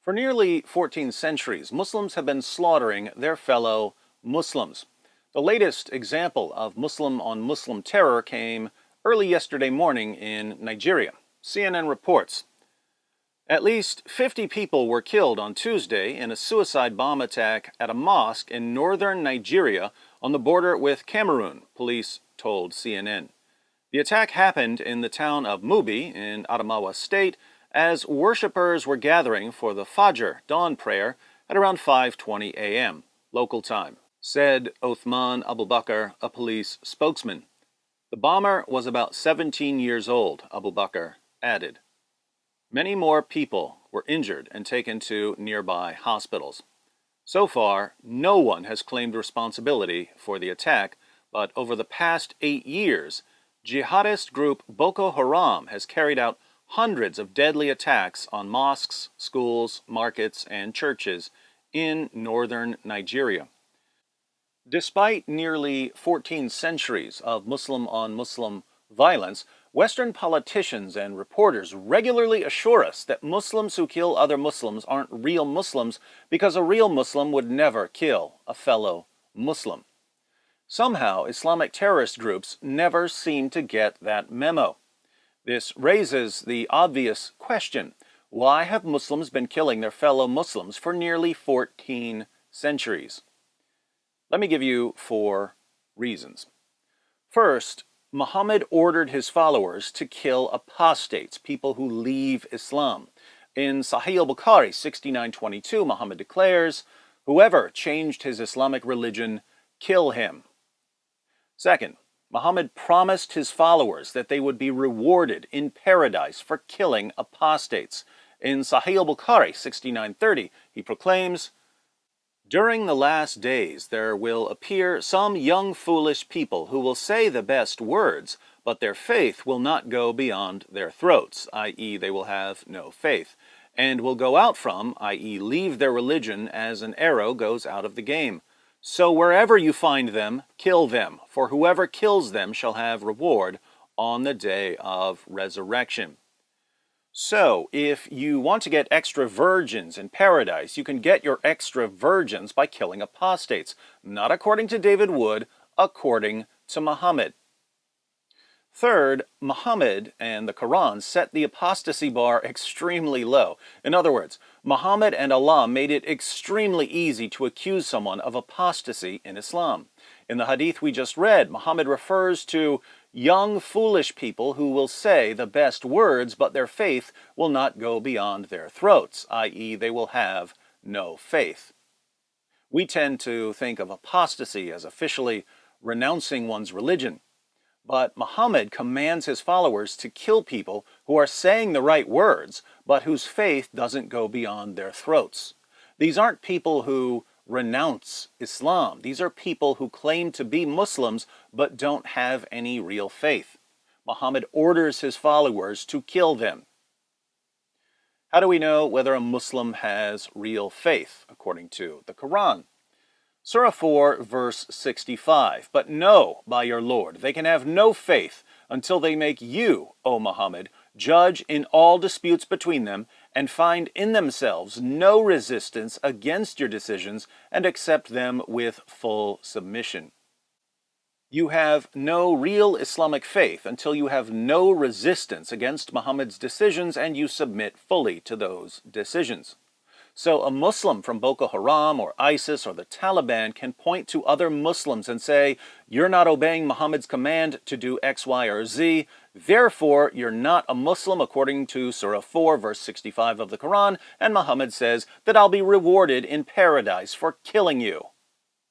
For nearly 14 centuries, Muslims have been slaughtering their fellow Muslims. The latest example of Muslim-on-Muslim terror came early yesterday morning in Nigeria. CNN reports at least 50 people were killed on Tuesday in a suicide bomb attack at a mosque in northern Nigeria on the border with Cameroon, police told CNN. The attack happened in the town of Mubi in Adamawa State as worshippers were gathering for the Fajr dawn prayer at around 5:20 a.m. local time, said Othman Abubakar, a police spokesman. The bomber was about 17 years old, Abubakar added. Many more people were injured and taken to nearby hospitals. So far, no one has claimed responsibility for the attack, but over the past 8 years, jihadist group Boko Haram has carried out hundreds of deadly attacks on mosques, schools, markets, and churches in northern Nigeria. Despite nearly 14 centuries of Muslim-on-Muslim violence, Western politicians and reporters regularly assure us that Muslims who kill other Muslims aren't real Muslims because a real Muslim would never kill a fellow Muslim. Somehow, Islamic terrorist groups never seem to get that memo. This raises the obvious question: why have Muslims been killing their fellow Muslims for nearly 14 centuries? Let me give you 4 reasons. First, Muhammad ordered his followers to kill apostates, people who leave Islam. In Sahih al-Bukhari 69:22, Muhammad declares, "Whoever changed his Islamic religion, kill him." Second, Muhammad promised his followers that they would be rewarded in paradise for killing apostates. In Sahih al-Bukhari 69:30, he proclaims, "During the last days there will appear some young foolish people who will say the best words, but their faith will not go beyond their throats," i.e. they will have no faith, "and will go out from," i.e. leave their religion as an arrow goes out of the game. So wherever you find them, kill them, for whoever kills them shall have reward on the day of resurrection. So, if you want to get extra virgins in paradise, you can get your extra virgins by killing apostates. Not according to David Wood, according to Muhammad. Third, Muhammad and the Quran set the apostasy bar extremely low. In other words, Muhammad and Allah made it extremely easy to accuse someone of apostasy in Islam. In the hadith we just read, Muhammad refers to young foolish people who will say the best words, but their faith will not go beyond their throats, i.e. they will have no faith. We tend to think of apostasy as officially renouncing one's religion. But Muhammad commands his followers to kill people who are saying the right words, but whose faith doesn't go beyond their throats. These aren't people who renounce Islam. These are people who claim to be Muslims, but don't have any real faith. Muhammad orders his followers to kill them. How do we know whether a Muslim has real faith, according to the Quran? Surah 4, verse 65, "But know by your Lord, they can have no faith until they make you, O Muhammad, judge in all disputes between them, and find in themselves no resistance against your decisions, and accept them with full submission." You have no real Islamic faith until you have no resistance against Muhammad's decisions and you submit fully to those decisions. So a Muslim from Boko Haram or ISIS or the Taliban can point to other Muslims and say, "You're not obeying Muhammad's command to do X, Y, or Z, therefore you're not a Muslim according to Surah 4, verse 65 of the Quran, and Muhammad says that I'll be rewarded in paradise for killing you."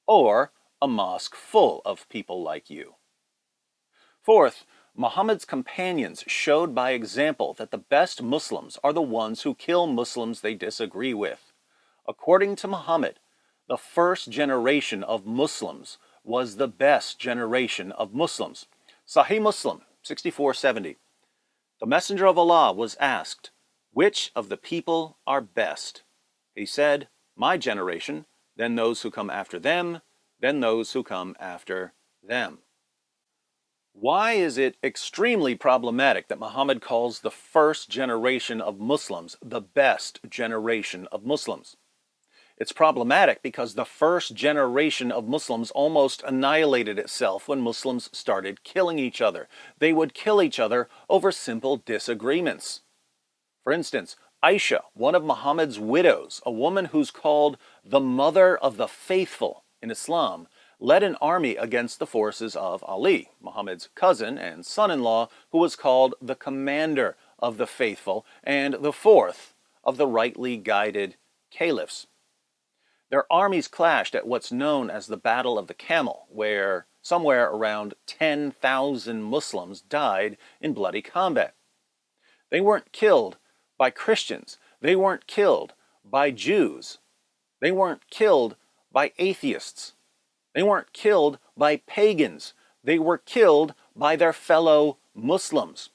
Or a mosque full of people like you. Fourth, Muhammad's companions showed by example that the best Muslims are the ones who kill Muslims they disagree with. According to Muhammad, the first generation of Muslims was the best generation of Muslims. Sahih Muslim 6470. The Messenger of Allah was asked, "Which of the people are best?" He said, "My generation, then those who come after them, then those who come after them." Why is it extremely problematic that Muhammad calls the first generation of Muslims the best generation of Muslims? It's problematic because the first generation of Muslims almost annihilated itself when Muslims started killing each other. They would kill each other over simple disagreements. For instance, Aisha, one of Muhammad's widows, a woman who's called the mother of the faithful in Islam, led an army against the forces of Ali, Muhammad's cousin and son-in-law, who was called the commander of the faithful and the fourth of the rightly guided caliphs. Their armies clashed at what's known as the Battle of the Camel, where somewhere around 10,000 Muslims died in bloody combat. They weren't killed by Christians. They weren't killed by Jews. They weren't killed by atheists. They weren't killed by pagans. They were killed by their fellow Muslims.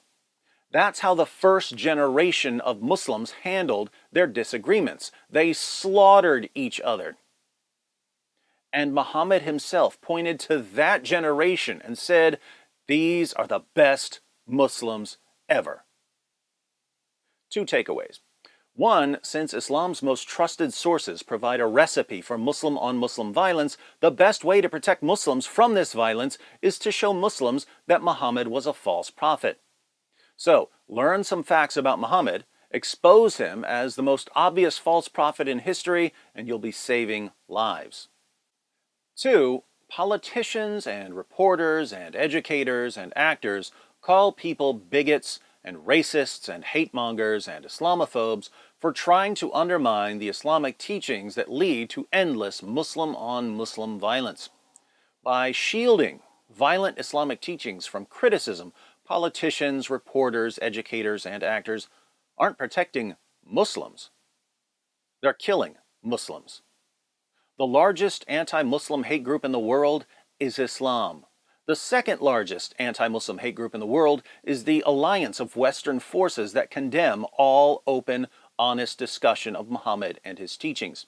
That's how the first generation of Muslims handled their disagreements. They slaughtered each other. And Muhammad himself pointed to that generation and said, "These are the best Muslims ever." Two takeaways. One, since Islam's most trusted sources provide a recipe for Muslim-on-Muslim violence, the best way to protect Muslims from this violence is to show Muslims that Muhammad was a false prophet. So, learn some facts about Muhammad, expose him as the most obvious false prophet in history, and you'll be saving lives. Two, politicians and reporters and educators and actors call people bigots and racists and hate-mongers and Islamophobes for trying to undermine the Islamic teachings that lead to endless Muslim-on-Muslim violence. By shielding violent Islamic teachings from criticism, politicians, reporters, educators, and actors aren't protecting Muslims. They're killing Muslims. The largest anti-Muslim hate group in the world is Islam. The second largest anti-Muslim hate group in the world is the alliance of Western forces that condemn all open, honest discussion of Muhammad and his teachings.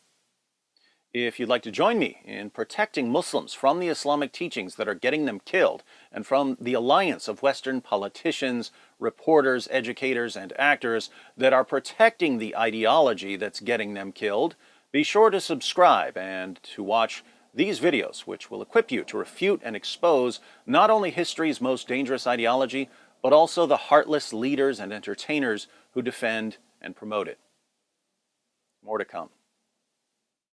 If you'd like to join me in protecting Muslims from the Islamic teachings that are getting them killed, and from the alliance of Western politicians, reporters, educators, and actors that are protecting the ideology that's getting them killed, be sure to subscribe and to watch these videos, which will equip you to refute and expose not only history's most dangerous ideology, but also the heartless leaders and entertainers who defend and promote it. More to come.